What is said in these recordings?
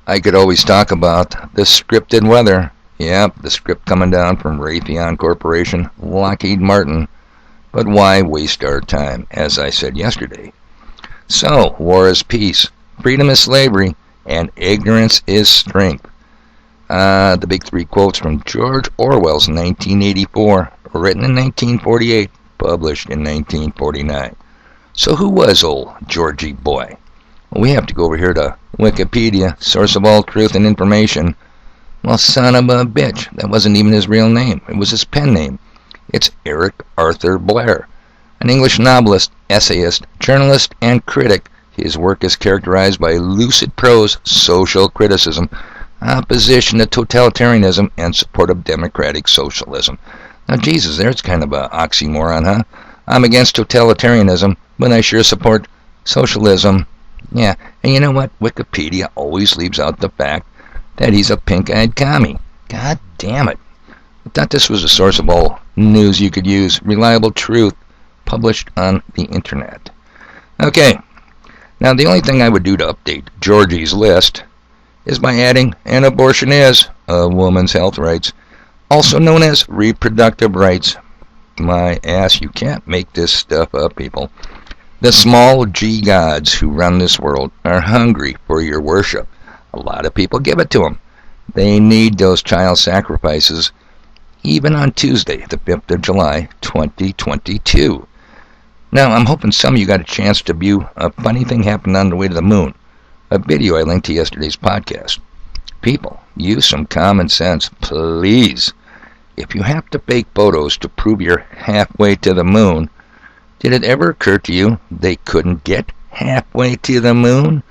I could always talk about the scripted weather. Yep, the script coming down from Raytheon Corporation, Lockheed Martin. But why waste our time, as I said yesterday? So, war is peace, freedom is slavery, and ignorance is strength. The big three quotes from George Orwell's 1984, written in 1948, published in 1949. So who was old Georgie boy? Well, we have to go over here to Wikipedia, source of all truth and information. Well, son of a bitch, that wasn't even his real name. It was his pen name. It's Eric Arthur Blair, an English novelist, essayist, journalist, and critic. His work is characterized by lucid prose, social criticism, opposition to totalitarianism, and support of democratic socialism. Now, Jesus, there's kind of an oxymoron, huh? I'm against totalitarianism, but I sure support socialism. Yeah, and you know what? Wikipedia always leaves out the fact that he's a pink-eyed commie. God damn it. I thought this was a source of all news you could use, reliable truth, published on the internet. Okay, now the only thing I would do to update Georgie's list is by adding, and abortion is a woman's health rights, also known as reproductive rights. My ass, you can't make this stuff up, people. The small g gods who run this world are hungry for your worship. A lot of people give it to them. They need those child sacrifices, even on Tuesday, the 5th of July, 2022. Now, I'm hoping some of you got a chance to view a funny thing happened on the way to the moon, a video I linked to yesterday's podcast. People, use some common sense, please. If you have to fake photos to prove you're halfway to the moon, did it ever occur to you they couldn't get halfway to the moon?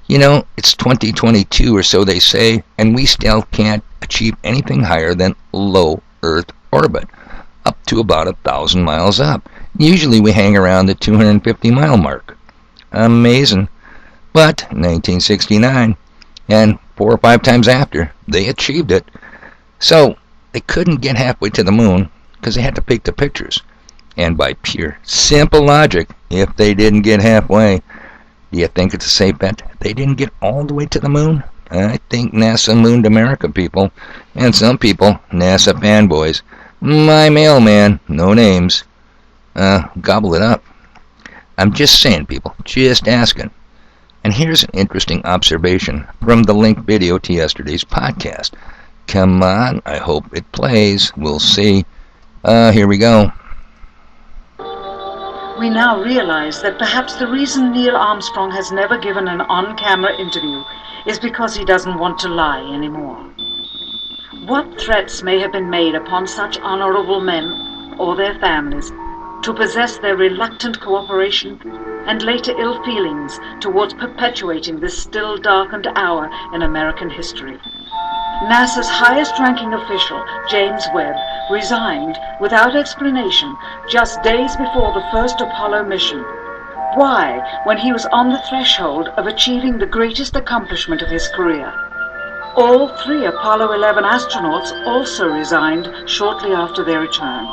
You know, it's 2022 or so they say, and we still can't achieve anything higher than low Earth orbit, up to about 1,000 miles up. Usually we hang around the 250-mile mark. Amazing. But 1969, and 4 or 5 times after, they achieved it. So they couldn't get halfway to the moon because they had to fake the pictures. And by pure, simple logic, if they didn't get halfway, do you think it's a safe bet they didn't get all the way to the moon? I think NASA mooned America, people. And some people, NASA fanboys. My mailman, no names. Gobble it up. I'm just saying, people, just asking. And here's an interesting observation from the link video to yesterday's podcast. Come on, I hope it plays. We'll see. Here we go. We now realize that perhaps the reason Neil Armstrong has never given an on-camera interview is because he doesn't want to lie anymore. What threats may have been made upon such honorable men or their families to possess their reluctant cooperation and later ill feelings towards perpetuating this still darkened hour in American history? NASA's highest-ranking official, James Webb, resigned without explanation just days before the first Apollo mission. Why, when he was on the threshold of achieving the greatest accomplishment of his career? All 3 Apollo 11 astronauts also resigned shortly after their return.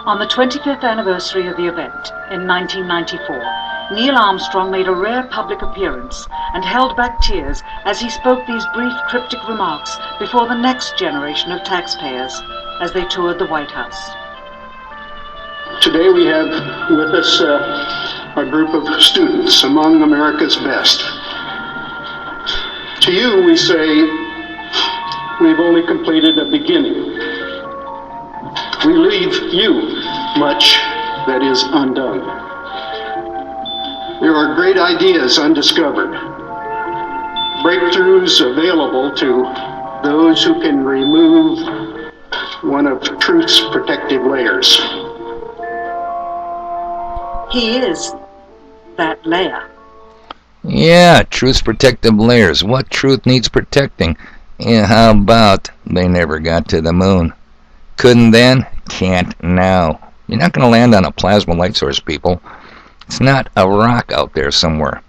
On the 25th anniversary of the event, in 1994, Neil Armstrong made a rare public appearance and held back tears as he spoke these brief cryptic remarks before the next generation of taxpayers as they toured the White House. Today we have with us a group of students among America's best. To you we say, we've only completed a beginning. We leave you much that is undone. There are great ideas undiscovered, breakthroughs available to those who can remove one of truth's protective layers. He is that layer. Yeah, truth's protective layers. What truth needs protecting? Yeah, how about they never got to the moon? Couldn't then, can't now. You're not going to land on a plasma light source, people. It's not a rock out there somewhere.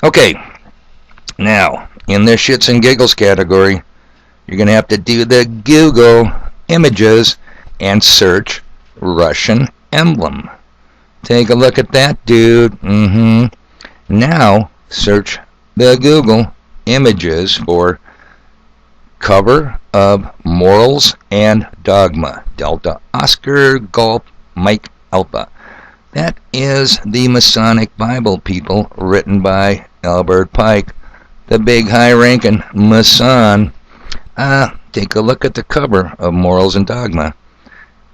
Okay, now, in the shits and giggles category, you're going to have to do the Google images and search Russian emblem. Take a look at that, dude. Now, search the Google images for cover of Morals and Dogma, Delta Oscar Golf Mike Alpha. That is the Masonic Bible, people, written by Albert Pike, the big high-ranking Mason. Take a look at the cover of Morals and Dogma.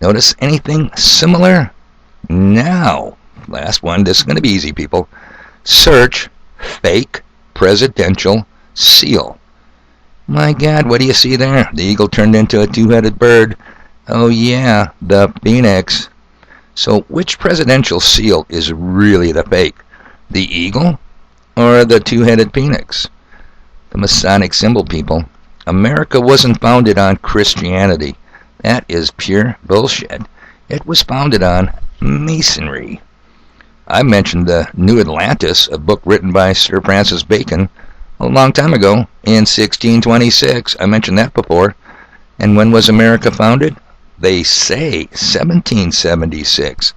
Notice anything similar? Now, last one, this is going to be easy, people. Search fake presidential seal. My God, what do you see there? The eagle turned into a two-headed bird. Oh yeah, the phoenix. So which presidential seal is really the fake? The eagle or the two-headed phoenix? The Masonic symbol, people. America wasn't founded on Christianity. That is pure bullshit. It was founded on Masonry. I mentioned the New Atlantis, a book written by Sir Francis Bacon a long time ago in 1626. I mentioned that before. And when was America founded? They say 1776.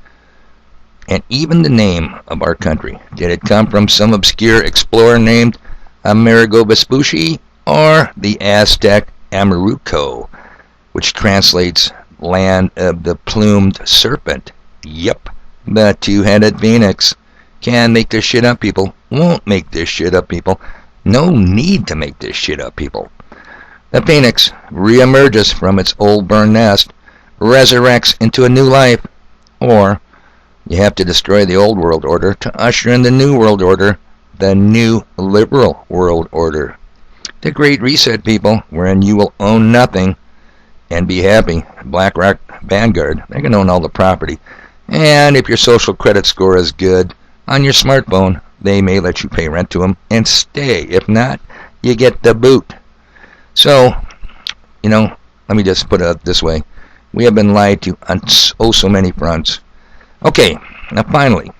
And even the name of our country, did it come from some obscure explorer named Amerigo Vespucci or the Aztec Amoruco, which translates land of the plumed serpent? Yep, the two-headed phoenix. Can't make this shit up, people. Won't make this shit up, people. No need to make this shit up, people. The phoenix reemerges from its old burned nest, resurrects into a new life, or you have to destroy the old world order to usher in the new world order, the new liberal world order. The Great Reset, people, wherein you will own nothing and be happy. BlackRock, Vanguard, they can own all the property. And if your social credit score is good on your smartphone, they may let you pay rent to them and stay. If not, you get the boot. So, let me just put it this way. We have been lied to on so many fronts. Okay, now finally,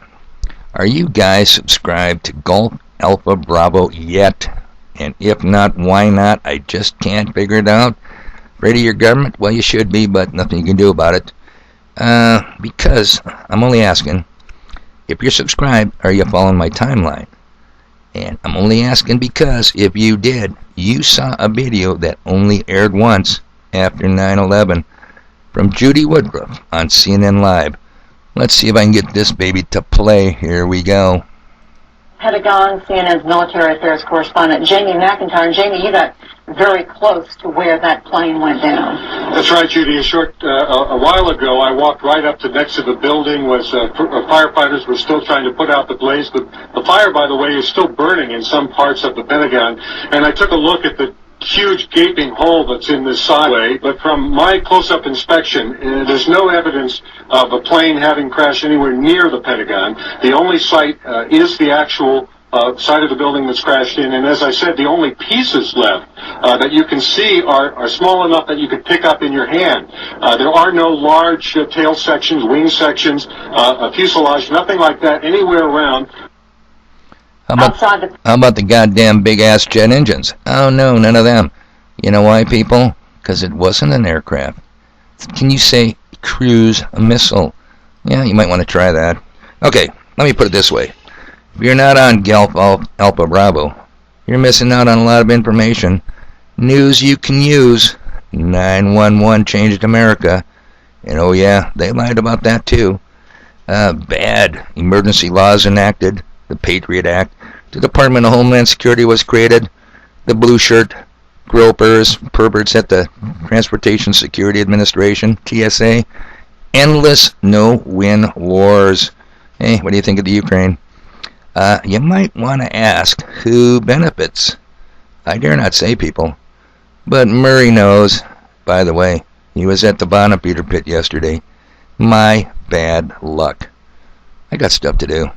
are you guys subscribed to Golf Alpha Bravo yet? And if not, why not? I just can't figure it out. Afraid of your government? Well, you should be, but nothing you can do about it. Because I'm only asking, if you're subscribed, are you following my timeline? And I'm only asking because if you did, you saw a video that only aired once after 9/11 from Judy Woodruff on CNN Live. Let's see if I can get this baby to play. Here we go. Pentagon, CNN's military affairs correspondent, Jamie McIntyre. And Jamie, you got very close to where that plane went down. That's right, Judy. A while ago, I walked right up to next to the building. Firefighters were still trying to put out the blaze. The fire, by the way, is still burning in some parts of the Pentagon. And I took a look at the huge gaping hole that's in this sideway, but from my close-up inspection, there's no evidence of a plane having crashed anywhere near the Pentagon. The only site is the actual side of the building that's crashed in, and as I said, the only pieces left that you can see are small enough that you could pick up in your hand. There are no large tail sections, wing sections, a fuselage, nothing like that anywhere around. How about the goddamn big-ass jet engines? Oh, no, none of them. You know why, people? Because it wasn't an aircraft. Can you say cruise missile? Yeah, you might want to try that. Okay, let me put it this way. If you're not on Golf Alpha Bravo, you're missing out on a lot of information. News you can use. 911 changed America. And oh yeah, they lied about that too. Bad emergency laws enacted. The Patriot Act. The Department of Homeland Security was created. The blue shirt gropers, perverts at the Transportation Security Administration, TSA. Endless no-win wars. Hey, what do you think of the Ukraine? You might want to ask who benefits. I dare not say, people. But Murray knows. By the way, he was at the bottom feeder pit yesterday. My bad luck. I got stuff to do.